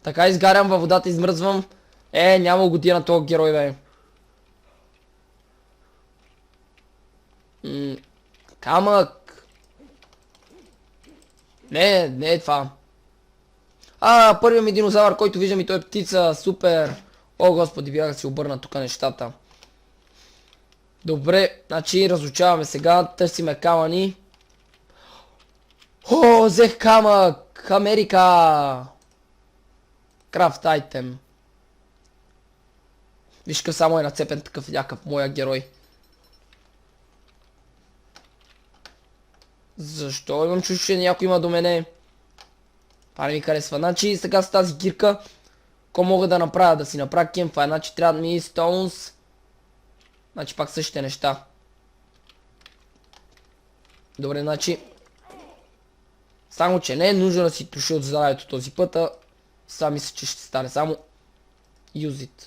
Така изгарям във водата, измръзвам. Няма година този герой, бе. Камък. Не е това. Първият ми динозавър, който виждам и той е птица. Супер. О, господи, бях да си обърна тук нещата. Добре, значи разучаваме сега. Търсиме камъни. О, взех камък. Америка. Крафт айтем. Виж къв само е нацепен такъв някакъв моя герой. Защо имам чувство, че някой има до мене? Това не ми харесва. Значи сега с тази кирка, какво мога да направя? Да си направя кемфайр. Значи трябва да ми stones. Значи пак същите неща. Добре, значи. Само, че не е нужно да си троши от здравето този път, сега мисля, че ще стане. Само use it.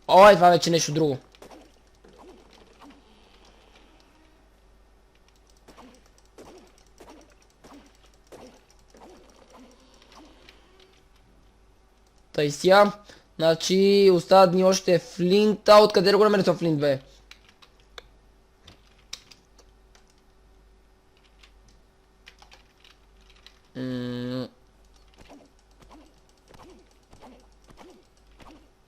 Ой, това вече е нещо друго. Тъй сега. Значи остават ни още флинта. Откъде да го намеря това флинт, бе?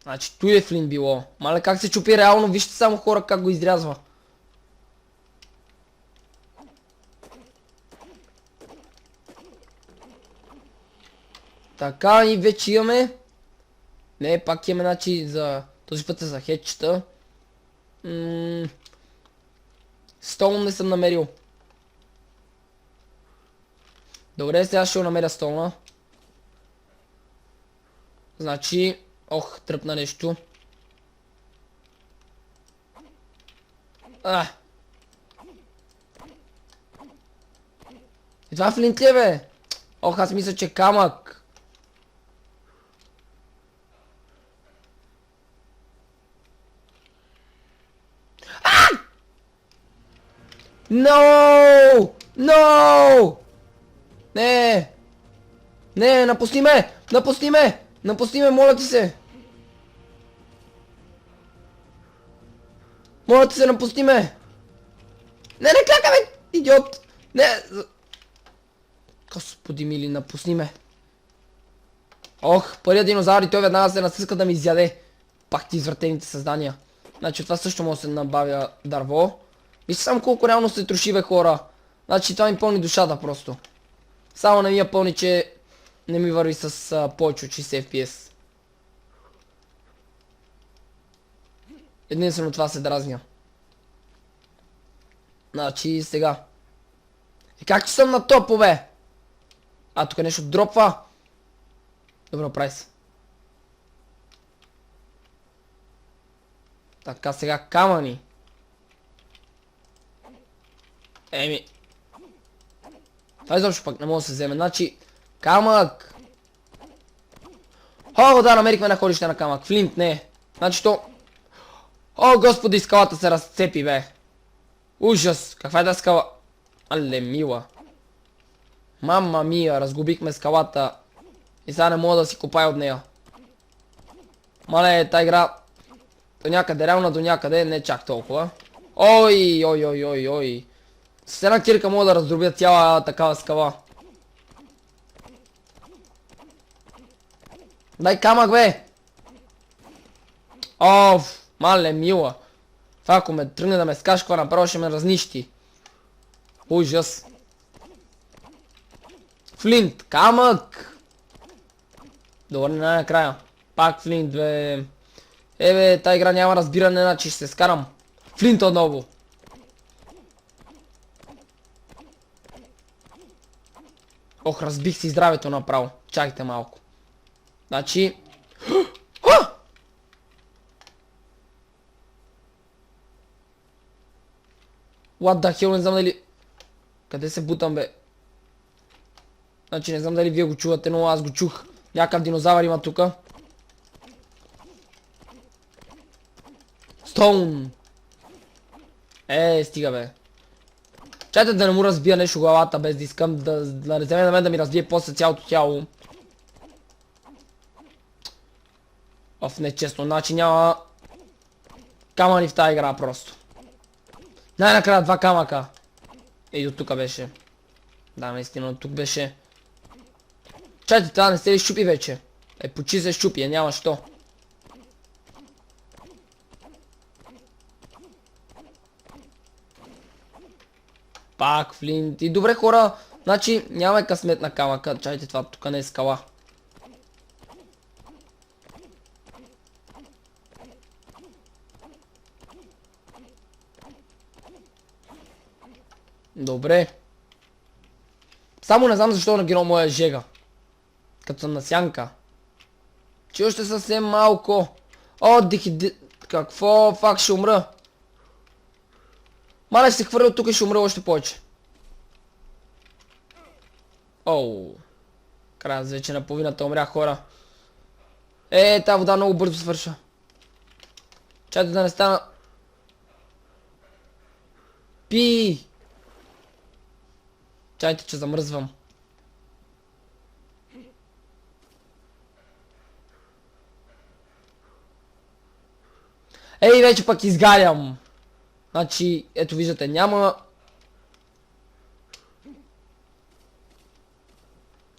Значи той е флинт било. Мале как се чупи реално, вижте само хора как го изрязва. Така и вече имаме. Не, пак имаме, значи за този път е за хедчета. Стоун не съм намерил. Добре, сега ще го намеря стоуна. Значи, тръпна нещо. И това флинт ли е, бе? Аз мисля, че камък. No! No! Не! Не, напусни ме! Напусни ме! Напусни ме, моля ти се! Моля ти се, напусни ме! Не кляка, бе! Идиот! Не! Господи мили, напусни ме! Първият динозавър и той веднага се насъска да ми изяде. Пак ти извратените създания. Значи това също може да се набавя дърво. Вижте само колко реално се троши, бе, хора. Значи това ми пълни душата просто. Само не ми я пълни, че не ми върви с повече от 60 FPS. Единствено това се дразня. Значи сега. Как че съм на топо, бе? Тук нещо дропва. Добре, прави се. Така, сега камъни. Това изобщо пък не мога да се вземе. Значи, камък. Да, намерихме находище на камък. Флинт, не. Значи то... господи, скалата се разцепи, бе. Ужас. Каква е тази скала? Але, мила. Мама мия, разгубихме скалата. И сега не мога да си копая от нея. Мале, тази игра... До някъде, реално до някъде, не чак толкова. Ой. С една кирка мога да раздробя цяла такава скала. Дай камък, бе! Мале, мила. Това ако ме тръгне да ме скашква, направо ще ме разнищи. Ужас. Флинт, камък! Добре, накрая. Пак флинт, бе. Бе, тази игра няма разбиране, значи ще се скарам. Флинт отново. Разбих си здравето направо. Чакайте малко. Значи... What the hell, не знам дали... Къде се бутам, бе? Значи не знам дали вие го чувате, но аз го чух. Някакъв динозавър има тука. Стоун! Стига, бе. Чайте да не му разбия нещо главата, без да искам да не вземе на мен да ми разбие после цялото тяло. Нечестно, значи няма камъни в тази игра просто. Най-накрая 2 камъка. До тук беше. Да, наистина, тук беше. Чайте, това не се ли щупи вече? Почти се щупи, няма що. Пак флинт. И добре хора, значи нямаме късмет на камъка. Чайте, това тук не е скала. Добре. Само не знам защо нагинал моя жега. Като съм на сянка. Че още съвсем малко. Какво? Фак ще умра. Мале ще се хвърля от тук и ще умра още повече. Края вече на половината умря хора. Тази вода много бързо свърша. Чайте да не стана. Пи! Чайте, че замръзвам. Вече пък изгарям. Значи, ето виждате, няма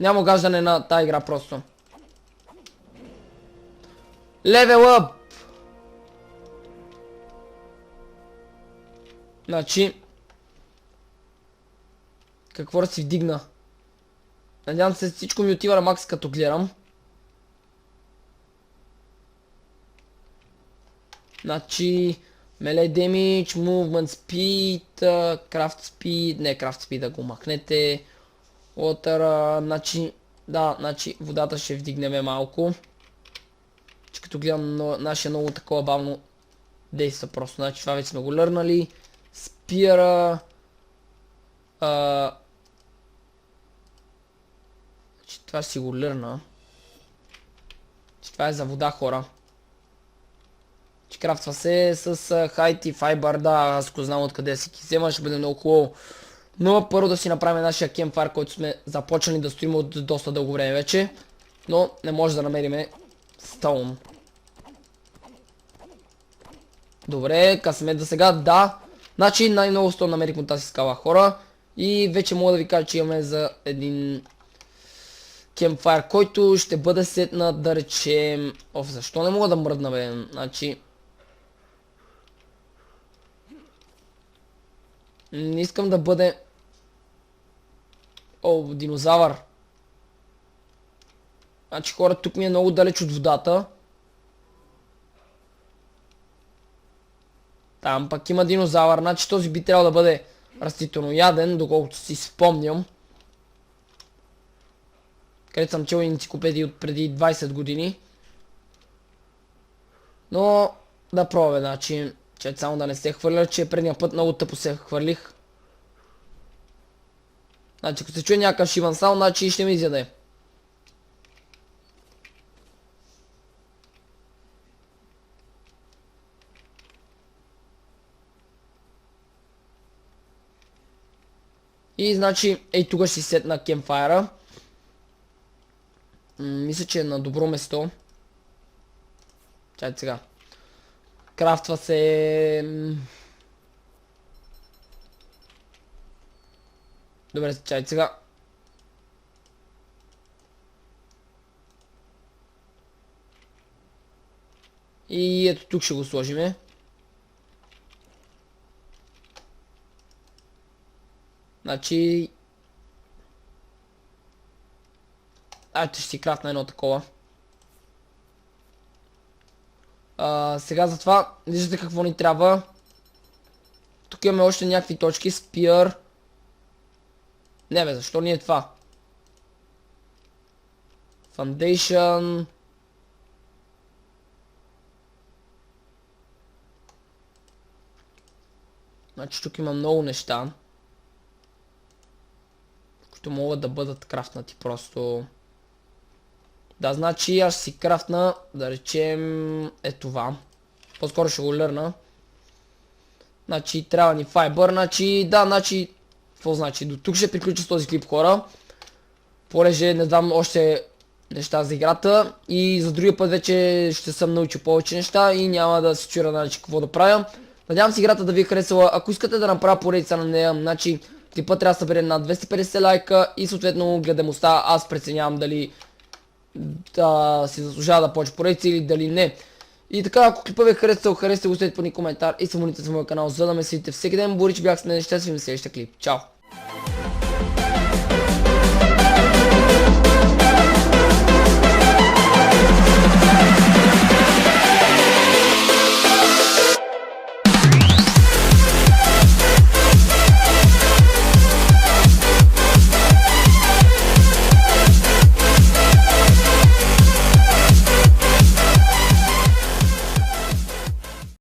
огаждане на тази игра просто. Level up! Значи, какво да си вдигна? Надявам се всичко ми отива на макс като гледам. Значи, melee damage, movement speed, craft speed, не craft speed да го махнете. Water, значи водата ще вдигнем малко. Че като гледам нашия много такова бавно действа просто. Значи това вече сме го лърнали. Спира. Това ще си го лърна. Това е за вода хора. Крафтва се с хайт и файбър, да, аз го знам откъде си ги взема, ще бъде много хубаво. Но първо да си направим нашия кемпфайр, който сме започнали да стоим от доста дълго време вече. Но не може да намерим стоун. Добре, късмет за сега, да. Значи най-много стоун намерихме от тази скала хора. И вече мога да ви кажа, че имаме за един кемпфайр, който ще бъде сетнат, да речем. Защо не мога да мръдна бе? Значи не искам да бъде... динозавър. Значи хора, тук ми е много далеч от водата. Там пък има динозавър, значи този би трябвало да бъде растителнояден, доколкото си спомням. Където съм чел енциклопедии от преди 20 години. Но да пробваме, значи, че само да не се хвърля, че предния път много тъпо се хвърлих. Значи, ако се чуе някакъв шиван саунд, значи ще ми изяде. И значи, тук ще си сетна кемпфайра. Мисля, че е на добро место. Чайте сега. Крафтва се... Добре, чайте сега. И ето тук ще го сложиме. Значи... ще си крафтна едно такова. Сега за това, виждате какво ни трябва. Тук имаме още някакви точки. Спир. Не бе, защо ни е това? Foundation. Значи тук има много неща, които могат да бъдат крафтнати просто. Да, значи аз си крафтна, да речем, това. По-скоро ще го лърна. Значи трябва ни файбър, значи, да, значи Какво значи? До тук ще приключа с този клип, хора. Понеже не дам още неща за играта и за другия път вече ще съм научил повече неща и няма да се чуя значи какво да правя. Надявам се играта да ви е харесала. Ако искате да направя поредица на нея, значи клипът трябва да събере над 250 лайка и съответно гледаемостта аз преценявам дали да си заслужава да повече поредици или дали не. И така, ако клипът ви е харесал, харесайте го, оставете по ни коментар и се абонирайте за моя канал, за да ме следите всеки ден. Борич бях с мен, ще се видим в следващия клип. Чао!